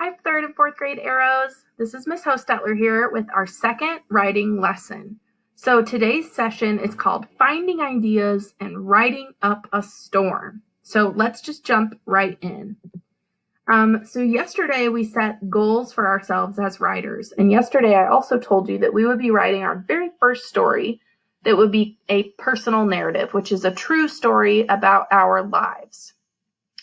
Hi, third and fourth grade arrows. This is Miss Hostetler here with our second writing lesson. So today's session is called Finding Ideas and Writing Up a Storm. So let's just jump right in. So yesterday we set goals for ourselves as writers. And yesterday I also told you that we would be writing our very first story that would be a personal narrative, which is a true story about our lives.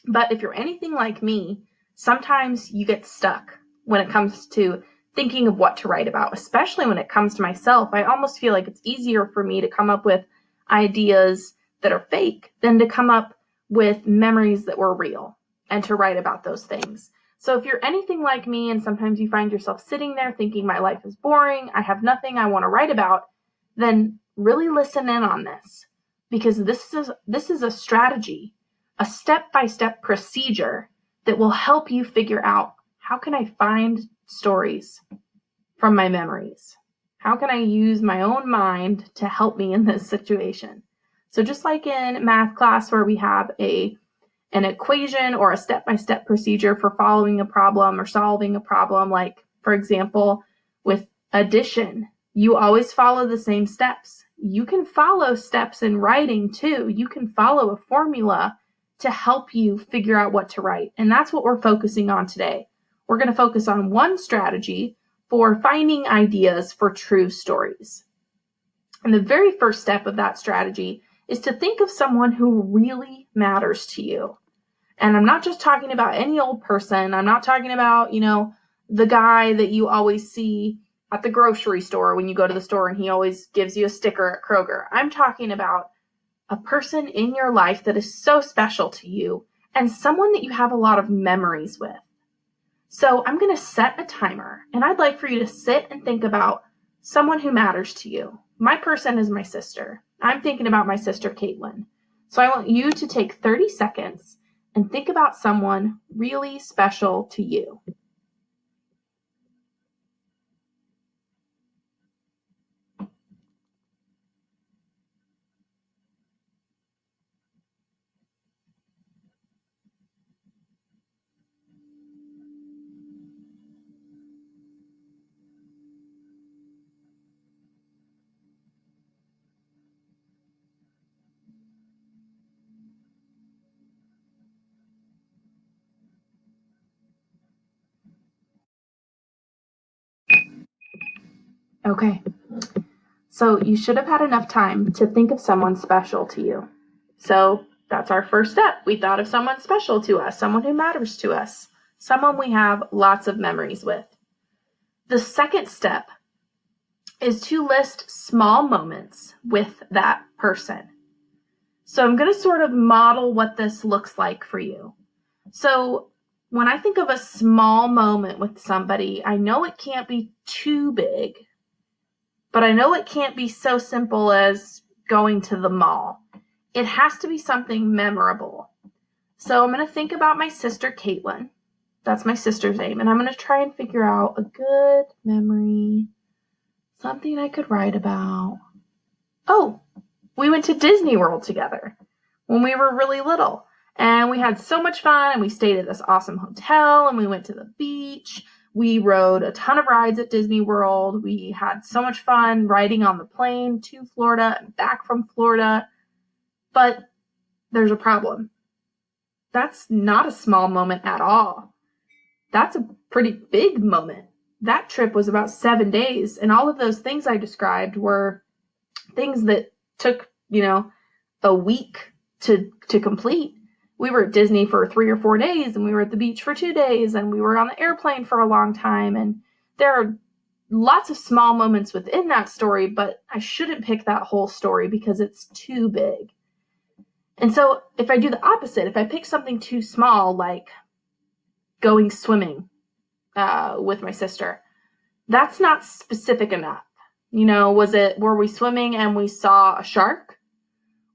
But if you're anything like me, sometimes you get stuck when it comes to thinking of what to write about, especially when it comes to myself. I almost feel like it's easier for me to come up with ideas that are fake than to come up with memories that were real and to write about those things. So if you're anything like me and sometimes you find yourself sitting there thinking my life is boring, I have nothing I want to write about, then really listen in on this, because this is a strategy, a step-by-step procedure that will help you figure out, how can I find stories from my memories? How can I use my own mind to help me in this situation? So just like in math class where we have an equation or a step-by-step procedure for following a problem or solving a problem, like for example, with addition, you always follow the same steps. You can follow steps in writing too. You can follow a formula to help you figure out what to write. And that's what we're focusing on today. We're going to focus on one strategy for finding ideas for true stories. And the very first step of that strategy is to think of someone who really matters to you. And I'm not just talking about any old person. I'm not talking about, the guy that you always see at the grocery store when you go to the store and he always gives you a sticker at Kroger. I'm talking about a person in your life that is so special to you and someone that you have a lot of memories with. So I'm going to set a timer, and I'd like for you to sit and think about someone who matters to you. My person is my sister. I'm thinking about my sister, Caitlin. So I want you to take 30 seconds and think about someone really special to you. Okay. So you should have had enough time to think of someone special to you. So that's our first step. We thought of someone special to us, someone who matters to us, someone we have lots of memories with. The second step is to list small moments with that person. So I'm going to sort of model what this looks like for you. So when I think of a small moment with somebody, I know it can't be too big, but I know it can't be so simple as going to the mall. It has to be something memorable. So I'm going to think about my sister, Caitlin. That's my sister's name. And I'm going to try and figure out a good memory, something I could write about. Oh, we went to Disney World together when we were really little. And we had so much fun, and we stayed at this awesome hotel, and we went to the beach. We rode a ton of rides at Disney World. We had so much fun riding on the plane to Florida and back from Florida. But there's a problem. That's not a small moment at all. That's a pretty big moment. That trip was about 7 days, and all of those things I described were things that took, a week to complete. We were at Disney for 3 or 4 days, and we were at the beach for 2 days, and we were on the airplane for a long time. And there are lots of small moments within that story, but I shouldn't pick that whole story because it's too big. And so if I do the opposite, if I pick something too small, like going swimming with my sister, that's not specific enough. Were we swimming and we saw a shark?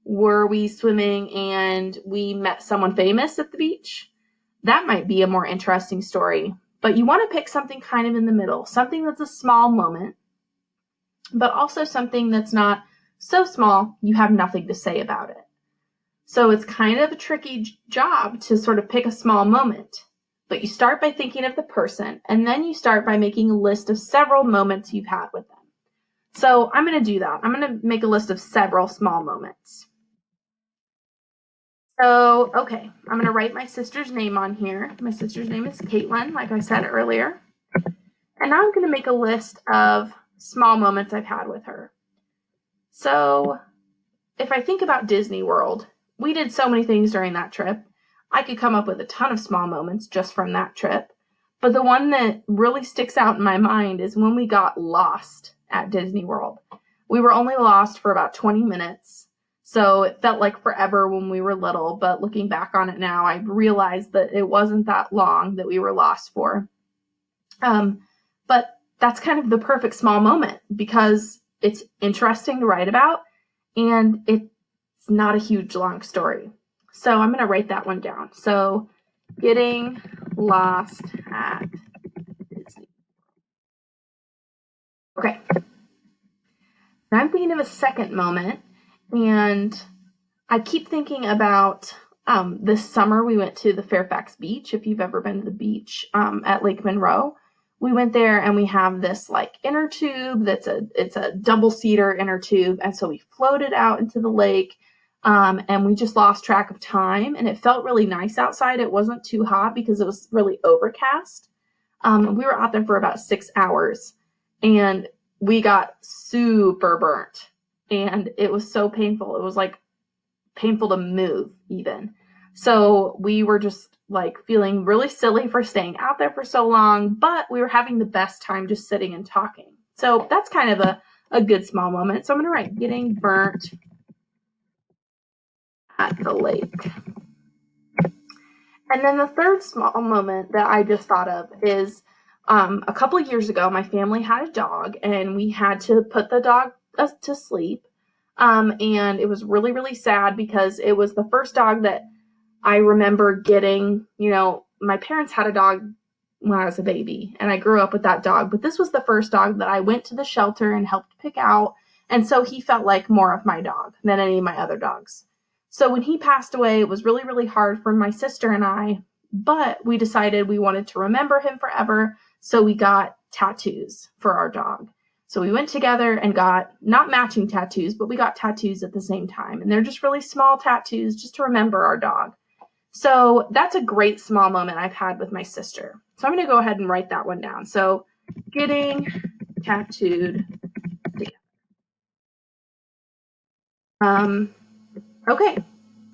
Were we swimming and we met someone famous at the beach? That might be a more interesting story. But you want to pick something kind of in the middle, something that's a small moment, but also something that's not so small you have nothing to say about it. So it's kind of a tricky job to sort of pick a small moment. But you start by thinking of the person, and then you start by making a list of several moments you've had with them. So I'm going to do that. I'm going to make a list of several small moments. So, okay, I'm going to write my sister's name on here. My sister's name is Caitlin, like I said earlier. And now I'm going to make a list of small moments I've had with her. So, if I think about Disney World, we did so many things during that trip. I could come up with a ton of small moments just from that trip. But the one that really sticks out in my mind is when we got lost at Disney World. We were only lost for about 20 minutes. So it felt like forever when we were little, but looking back on it now, I realized that it wasn't that long that we were lost for. But that's kind of the perfect small moment because it's interesting to write about and it's not a huge long story. So I'm going to write that one down. So getting lost at Disney. Okay. Now I'm thinking of a second moment, and I keep thinking about this summer we went to the Fairfax Beach. If you've ever been to the beach at Lake Monroe, we went there and we have this like inner tube it's a double-seater inner tube, and so we floated out into the lake. And we just lost track of time, and it felt really nice outside. It wasn't too hot because it was really overcast. We were out there for about 6 hours, and we got super burnt, and it was so painful. It was like painful to move even. So we were just like feeling really silly for staying out there for so long, but we were having the best time just sitting and talking. So that's kind of a good small moment. So I'm going to write getting burnt at the lake. And then the third small moment that I just thought of is a couple of years ago, my family had a dog, and we had to put the dog to sleep. And it was really, really sad because it was the first dog that I remember getting. My parents had a dog when I was a baby, and I grew up with that dog. But this was the first dog that I went to the shelter and helped pick out. And so he felt like more of my dog than any of my other dogs. So when he passed away, it was really, really hard for my sister and I, but we decided we wanted to remember him forever. So we got tattoos for our dog. So we went together and got not matching tattoos, but we got tattoos at the same time. And they're just really small tattoos just to remember our dog. So that's a great small moment I've had with my sister. So I'm going to go ahead and write that one down. So getting tattooed together. Okay,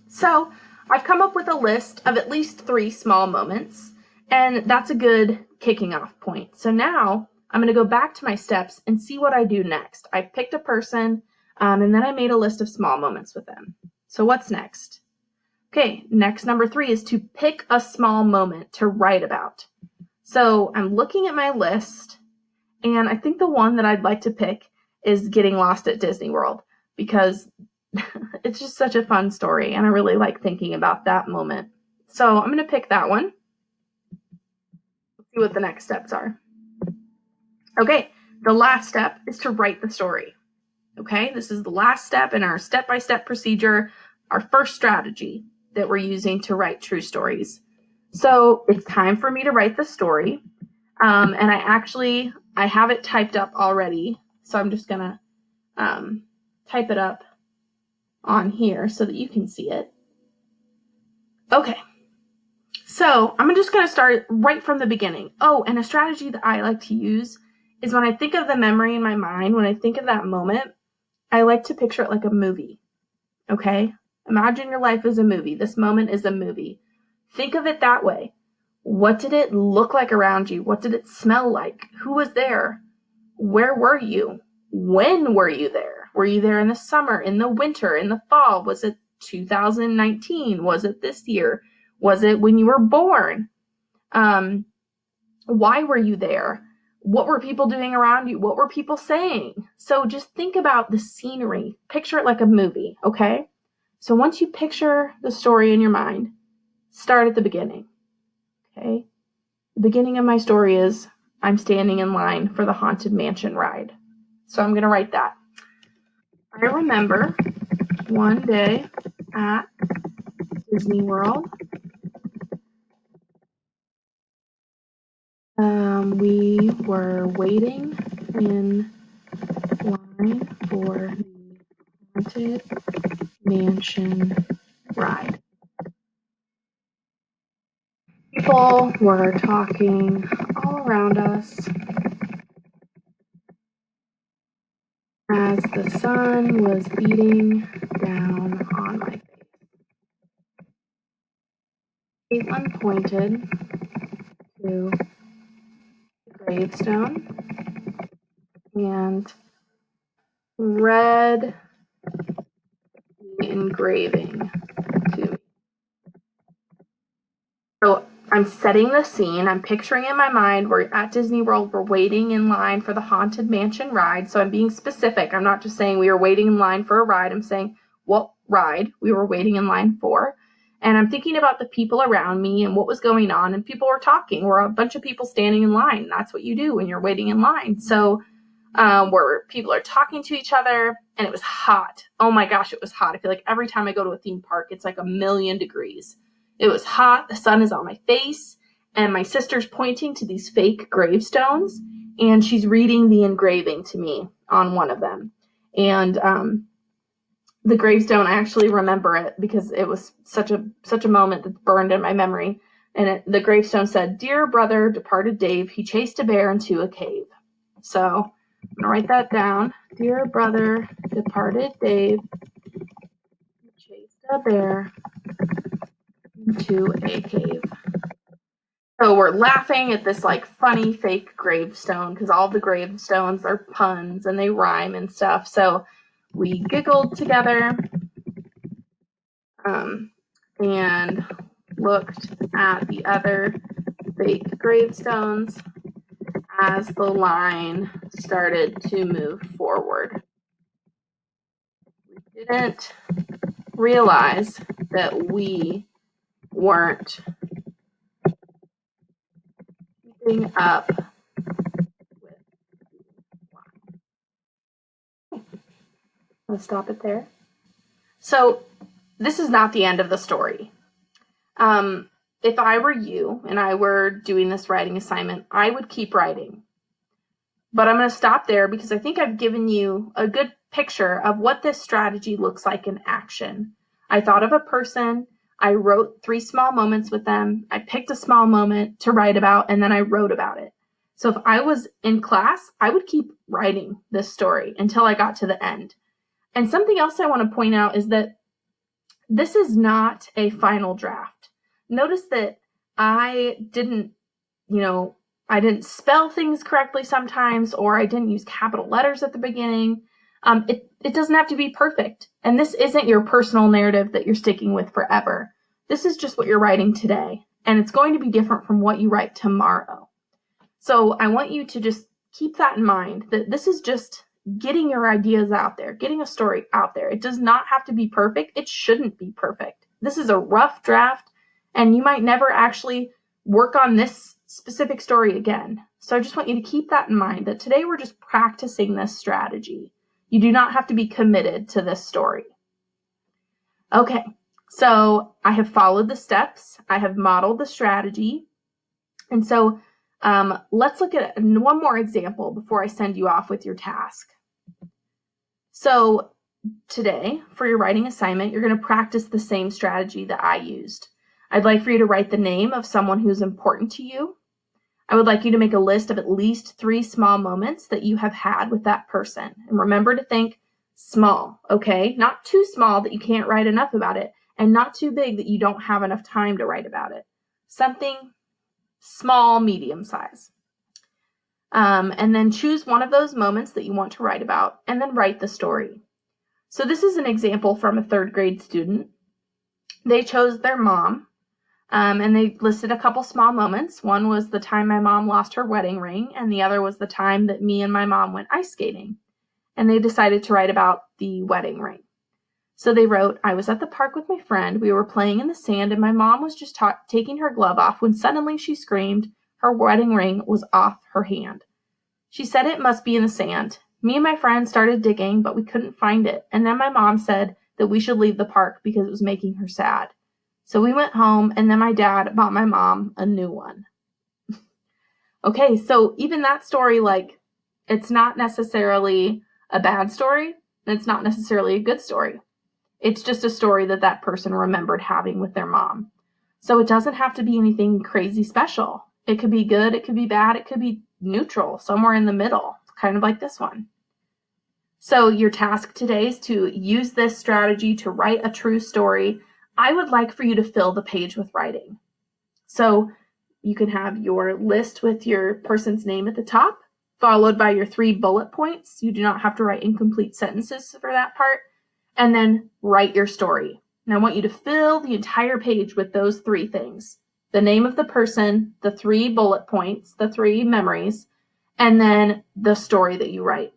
so I've come up with a list of at least 3 small moments, and that's a good kicking off point. So now I'm going to go back to my steps and see what I do next. I picked a person, and then I made a list of small moments with them. So what's next? Okay, next, number 3 is to pick a small moment to write about. So I'm looking at my list, and I think the one that I'd like to pick is getting lost at Disney World, because it's just such a fun story, and I really like thinking about that moment. So I'm going to pick that one. Let's see what the next steps are. Okay, the last step is to write the story. Okay, this is the last step in our step-by-step procedure, our first strategy that we're using to write true stories. So it's time for me to write the story. And I have it typed up already. So I'm just going to type it up on here so that you can see it. Okay, so I'm just going to start right from the beginning. Oh, and a strategy that I like to use is when I think of the memory in my mind, when I think of that moment, I like to picture it like a movie. Okay, imagine your life as a movie. This moment is a movie. Think of it that way. What did it look like around you? What did it smell like? Who was there? Where were you? When were you there? Were you there in the summer, in the winter, in the fall? Was it 2019? Was it this year? Was it when you were born? Why were you there? What were people doing around you? What were people saying? So just think about the scenery. Picture it like a movie, okay? So once you picture the story in your mind, start at the beginning, okay? The beginning of my story is I'm standing in line for the Haunted Mansion ride. So I'm going to write that. I remember one day at Disney World, we were waiting in line for the Haunted Mansion ride. People were talking all around us as the sun was beating down on my face. Caitlin pointed to the gravestone and read the engraving to me. So I'm setting the scene. I'm picturing in my mind we're at Disney World. We're waiting in line for the Haunted Mansion ride. So I'm being specific. I'm not just saying we were waiting in line for a ride. I'm saying what ride we were waiting in line for. And I'm thinking about the people around me and what was going on. And people were talking. We're a bunch of people standing in line. That's what you do when you're waiting in line. So where people are talking to each other, and it was hot. Oh my gosh, it was hot. I feel like every time I go to a theme park, it's like 1,000,000 degrees. It was hot. The sun is on my face, and my sister's pointing to these fake gravestones, and she's reading the engraving to me on one of them. And the gravestone, I actually remember it because it was such a moment that's burned in my memory. And the gravestone said, "Dear brother, departed Dave, he chased a bear into a cave." So I'm going to write that down. Dear brother, departed Dave, he chased a bear into a cave. So we're laughing at this like funny fake gravestone because all the gravestones are puns and they rhyme and stuff. So we giggled together and looked at the other fake gravestones as the line started to move forward. We didn't realize that we weren't keeping up with the line. Let's stop it there. So this is not the end of the story. If I were you and I were doing this writing assignment, I would keep writing. But I'm going to stop there because I think I've given you a good picture of what this strategy looks like in action. I thought of a person, I wrote 3 small moments with them, I picked a small moment to write about, and then I wrote about it. So if I was in class, I would keep writing this story until I got to the end. And something else I want to point out is that this is not a final draft. Notice that I didn't spell things correctly sometimes, or I didn't use capital letters at the beginning. It doesn't have to be perfect. And this isn't your personal narrative that you're sticking with forever. This is just what you're writing today. And it's going to be different from what you write tomorrow. So I want you to just keep that in mind, that this is just getting your ideas out there, getting a story out there. It does not have to be perfect. It shouldn't be perfect. This is a rough draft, and you might never actually work on this specific story again. So I just want you to keep that in mind, that today we're just practicing this strategy. You do not have to be committed to this story. Okay, so I have followed the steps. I have modeled the strategy. And so let's look at one more example before I send you off with your task. So today, for your writing assignment, you're going to practice the same strategy that I used. I'd like for you to write the name of someone who's important to you. I would like you to make a list of at least 3 small moments that you have had with that person. And remember to think small, okay? Not too small that you can't write enough about it, and not too big that you don't have enough time to write about it. Something small, medium size. And then choose one of those moments that you want to write about, and then write the story. So this is an example from a 3rd grade student. They chose their mom, and they listed a couple small moments. One was the time my mom lost her wedding ring, and the other was the time that me and my mom went ice skating. And they decided to write about the wedding ring. So they wrote, "I was at the park with my friend. We were playing in the sand, and my mom was just taking her glove off when suddenly she screamed. Her wedding ring was off her hand. She said it must be in the sand. Me and my friend started digging, but we couldn't find it. And then my mom said that we should leave the park because it was making her sad. So we went home, and then my dad bought my mom a new one." Okay, so even that story, like, it's not necessarily a bad story, and it's not necessarily a good story. It's just a story that that person remembered having with their mom. So it doesn't have to be anything crazy special. It could be good, it could be bad, it could be neutral, somewhere in the middle, kind of like this one. So your task today is to use this strategy to write a true story. I would like for you to fill the page with writing. So you can have your list with your person's name at the top, followed by your 3 bullet points. You do not have to write incomplete sentences for that part. And then write your story. And I want you to fill the entire page with those 3 things: the name of the person, the 3 bullet points, the 3 memories, and then the story that you write.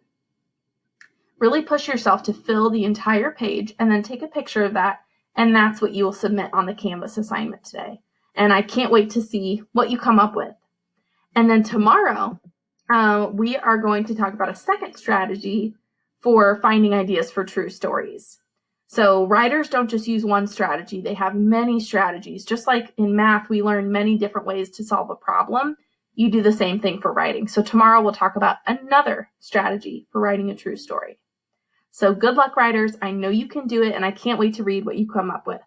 Really push yourself to fill the entire page and then take a picture of that, and that's what you will submit on the Canvas assignment today. And I can't wait to see what you come up with. And then tomorrow, we are going to talk about a second strategy for finding ideas for true stories. So writers don't just use one strategy, they have many strategies. Just like in math, we learn many different ways to solve a problem. You do the same thing for writing. So tomorrow we'll talk about another strategy for writing a true story. So good luck, writers. I know you can do it, and I can't wait to read what you come up with.